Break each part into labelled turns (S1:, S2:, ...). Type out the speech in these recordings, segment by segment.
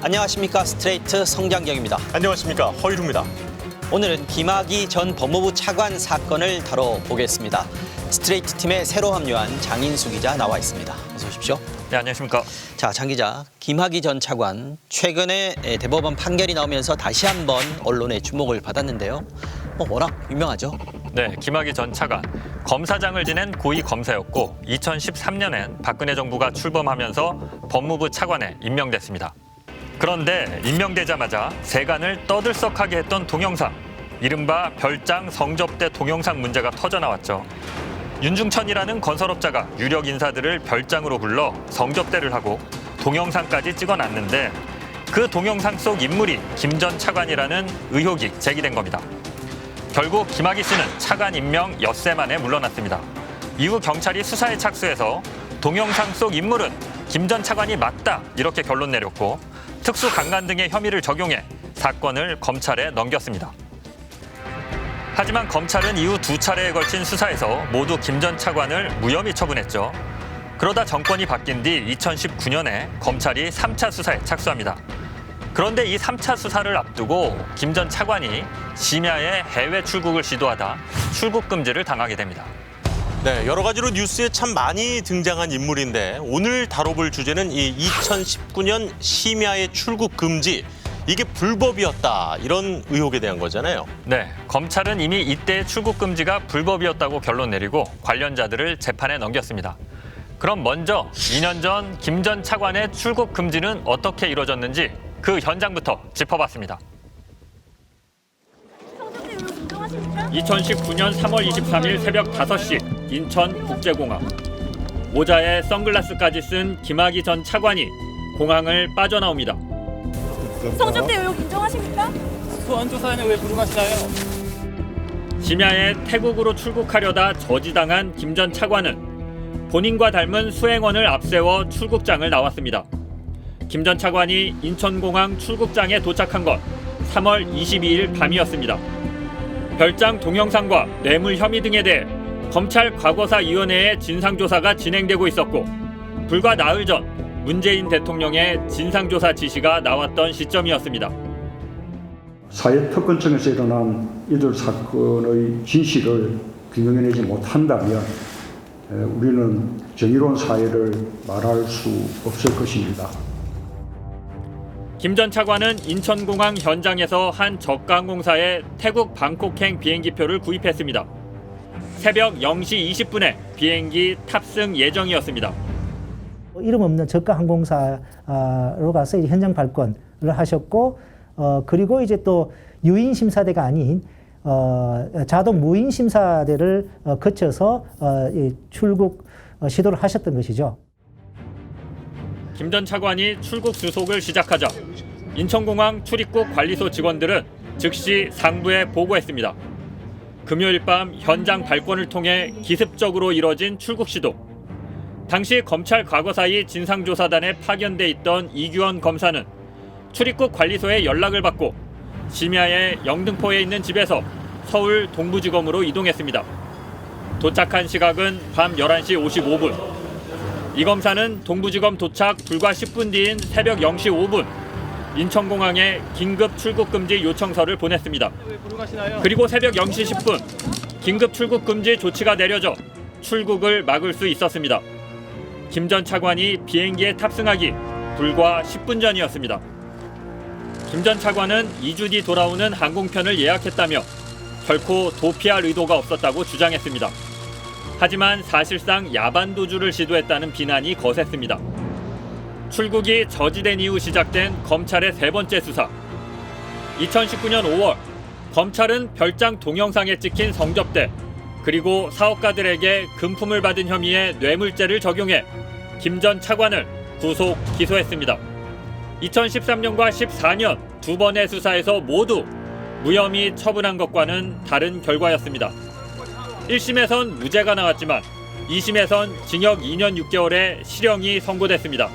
S1: 안녕하십니까. 스트레이트 성장경입니다.
S2: 안녕하십니까. 허일우입니다.
S1: 오늘은 김학의 전 법무부 차관 사건을 다뤄보겠습니다. 스트레이트 팀에 새로 합류한 장인수 기자 나와 있습니다. 어서 오십시오.
S3: 네, 안녕하십니까.
S1: 자, 장 기자, 김학의 전 차관 최근에 대법원 판결이 나오면서 다시 한번 언론의 주목을 받았는데요. 워낙 유명하죠?
S3: 네, 김학의 전 차관. 검사장을 지낸 고위 검사였고 2013년엔 박근혜 정부가 출범하면서 법무부 차관에 임명됐습니다. 그런데 임명되자마자 세간을 떠들썩하게 했던 동영상, 이른바 별장 성접대 동영상 문제가 터져나왔죠. 윤중천이라는 건설업자가 유력 인사들을 별장으로 불러 성접대를 하고 동영상까지 찍어놨는데 그 동영상 속 인물이 김 전 차관이라는 의혹이 제기된 겁니다. 결국 김학의 씨는 차관 임명 엿새 만에 물러났습니다. 이후 경찰이 수사에 착수해서 동영상 속 인물은 김 전 차관이 맞다 이렇게 결론 내렸고 특수 강간 등의 혐의를 적용해 사건을 검찰에 넘겼습니다. 하지만 검찰은 이후 두 차례에 걸친 수사에서 모두 김 전 차관을 무혐의 처분했죠. 그러다 정권이 바뀐 뒤 2019년에 검찰이 3차 수사에 착수합니다. 그런데 이 3차 수사를 앞두고 김 전 차관이 심야에 해외 출국을 시도하다 출국 금지를 당하게 됩니다.
S2: 네, 여러 가지로 뉴스에 참 많이 등장한 인물인데 오늘 다뤄볼 주제는 이 2019년 심야의 출국 금지. 이게 불법이었다. 이런 의혹에 대한 거잖아요.
S3: 네, 검찰은 이미 이때의 출국 금지가 불법이었다고 결론 내리고 관련자들을 재판에 넘겼습니다. 그럼 먼저 2년 전 김 전 차관의 출국 금지는 어떻게 이루어졌는지 그 현장부터 짚어봤습니다. 2019년 3월 23일 새벽 5시 인천국제공항. 모자에 선글라스까지 쓴 김학의 전 차관이 공항을 빠져나옵니다.
S4: 성접대 의혹 인정하십니까?
S5: 소환조사에는 왜 부르가시나요?
S3: 심야에 태국으로 출국하려다 저지당한 김 전 차관은 본인과 닮은 수행원을 앞세워 출국장을 나왔습니다. 김 전 차관이 인천공항 출국장에 도착한 건 3월 22일 밤이었습니다. 별장 동영상과 뇌물 혐의 등에 대해 검찰 과거사위원회의 진상조사가 진행되고 있었고 불과 나흘 전 문재인 대통령의 진상조사 지시가 나왔던 시점이었습니다.
S6: 사회특권청에서 일어난 이들 사건의 진실을 규명해내지 못한다면 우리는 정의로운 사회를 말할 수 없을 것입니다.
S3: 김 전 차관은 인천공항 현장에서 한 저가항공사의 태국 방콕행 비행기표를 구입했습니다. 새벽 0시 20분에 비행기 탑승 예정이었습니다.
S7: 이름 없는 저가 항공사로 가서 이제 현장 발권을 하셨고, 그리고 이제 또 유인 심사대가 아닌 자동 무인 심사대를 거쳐서 출국 시도를 하셨던 것이죠.
S3: 김 전 차관이 출국 수속을 시작하자 인천공항 출입국 관리소 직원들은 즉시 상부에 보고했습니다. 금요일 밤 현장 발권을 통해 기습적으로 이뤄진 출국 시도. 당시 검찰 과거사위 진상조사단에 파견돼 있던 이규원 검사는 출입국 관리소에 연락을 받고 심야에 영등포에 있는 집에서 서울 동부지검으로 이동했습니다. 도착한 시각은 밤 11시 55분. 이 검사는 동부지검 도착 불과 10분 뒤인 새벽 0시 5분 인천공항에 긴급 출국 금지 요청서를 보냈습니다. 그리고 새벽 0시 10분 긴급 출국 금지 조치가 내려져 출국을 막을 수 있었습니다. 김 전 차관이 비행기에 탑승하기 불과 10분 전이었습니다. 김 전 차관은 2주 뒤 돌아오는 항공편을 예약했다며 결코 도피할 의도가 없었다고 주장했습니다. 하지만 사실상 야반도주를 시도했다는 비난이 거셌습니다. 출국이 저지된 이후 시작된 검찰의 세 번째 수사. 2019년 5월 검찰은 별장 동영상에 찍힌 성접대 그리고 사업가들에게 금품을 받은 혐의의 뇌물죄를 적용해 김 전 차관을 구속 기소했습니다. 2013년과 14년 두 번의 수사에서 모두 무혐의 처분한 것과는 다른 결과였습니다. 1심에선 무죄가 나왔지만 2심에선 징역 2년 6개월의 실형이 선고됐습니다.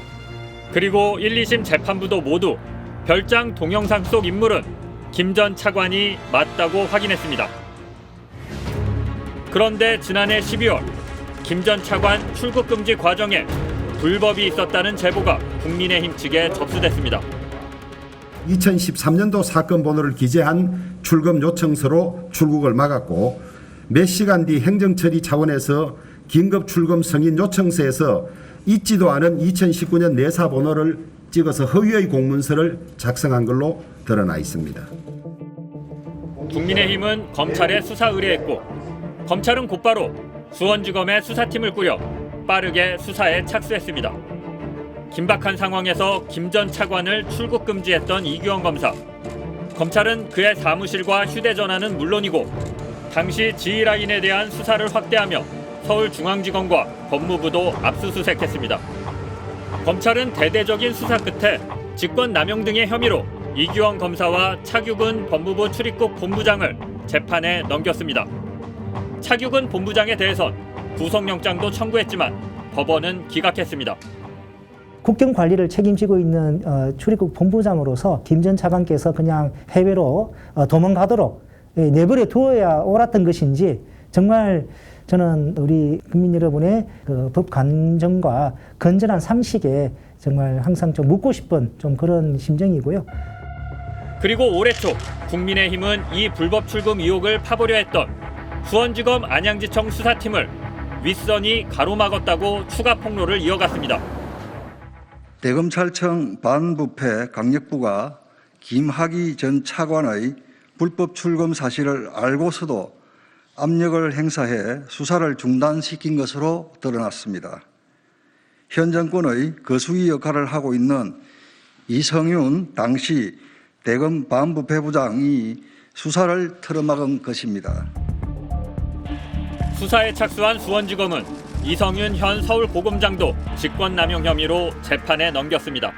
S3: 그리고 1, 2심 재판부도 모두 별장 동영상 속 인물은 김 전 차관이 맞다고 확인했습니다. 그런데 지난해 12월 김 전 차관 출국 금지 과정에 불법이 있었다는 제보가 국민의힘 측에 접수됐습니다.
S8: 2013년도 사건 번호를 기재한 출금 요청서로 출국을 막았고 몇 시간 뒤 행정처리 차원에서 긴급 출금 승인 요청서에서 있지도 않은 2019년 내사 번호를 찍어서 허위의 공문서를 작성한 걸로 드러나 있습니다.
S3: 국민의힘은 검찰에 수사 의뢰했고 검찰은 곧바로 수원지검에 수사팀을 꾸려 빠르게 수사에 착수했습니다. 긴박한 상황에서 김 전 차관을 출국 금지했던 이규원 검사. 검찰은 그의 사무실과 휴대전화는 물론이고 당시 지휘라인에 대한 수사를 확대하며 서울중앙지검과 법무부도 압수수색했습니다. 검찰은 대대적인 수사 끝에 직권남용 등의 혐의로 이규원 검사와 차규근 법무부 출입국 본부장을 재판에 넘겼습니다. 차규근 본부장에 대해선 구속영장도 청구했지만 법원은 기각했습니다.
S7: 국경 관리를 책임지고 있는 출입국 본부장으로서 김 전 차관께서 그냥 해외로 도망가도록 내버려 두어야 옳았던 것인지 정말 저는 우리 국민 여러분의 그 법 간정과 건전한 상식에 정말 항상 좀 묻고 싶은 좀 그런 심정이고요.
S3: 그리고 올해 초 국민의힘은 이 불법 출금 의혹을 파보려 했던 수원지검 안양지청 수사팀을 윗선이 가로막았다고 추가 폭로를 이어갔습니다.
S9: 대검찰청 반부패 강력부가 김학의 전 차관의 불법 출금 사실을 알고서도 압력을 행사해 수사를 중단시킨 것으로 드러났습니다. 현 정권의 거수기 역할을 하고 있는 이성윤 당시 대검 반부패부장이 수사를 틀어막은 것입니다.
S3: 수사에 착수한 수원지검은 이성윤 현 서울고검장도 직권남용 혐의로 재판에 넘겼습니다.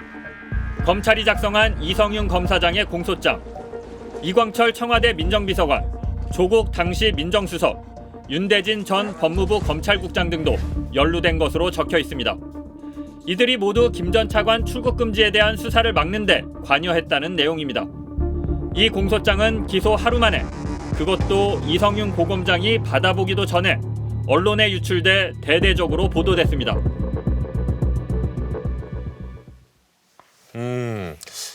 S3: 검찰이 작성한 이성윤 검사장의 공소장, 이광철 청와대 민정비서관, 조국 당시 민정수석, 윤대진 전 법무부 검찰국장 등도 연루된 것으로 적혀 있습니다. 이들이 모두 김 전 차관 출국 금지에 대한 수사를 막는 데 관여했다는 내용입니다. 이 공소장은 기소 하루 만에, 그것도 이성윤 고검장이 받아보기도 전에 언론에 유출돼 대대적으로 보도됐습니다.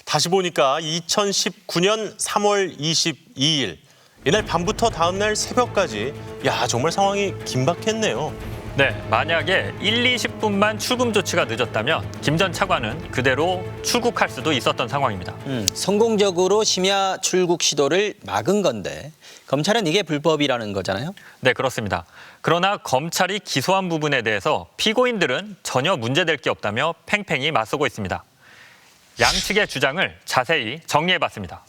S2: 다시 보니까 2019년 3월 22일 이날 밤부터 다음날 새벽까지 정말 상황이 긴박했네요.
S3: 네, 만약에 1, 20분만 출금 조치가 늦었다면 김 전 차관은 그대로 출국할 수도 있었던 상황입니다.
S1: 성공적으로 심야 출국 시도를 막은 건데 검찰은 이게 불법이라는 거잖아요?
S3: 네, 그렇습니다. 그러나 검찰이 기소한 부분에 대해서 피고인들은 전혀 문제될 게 없다며 팽팽히 맞서고 있습니다. 양측의 주장을 자세히 정리해봤습니다.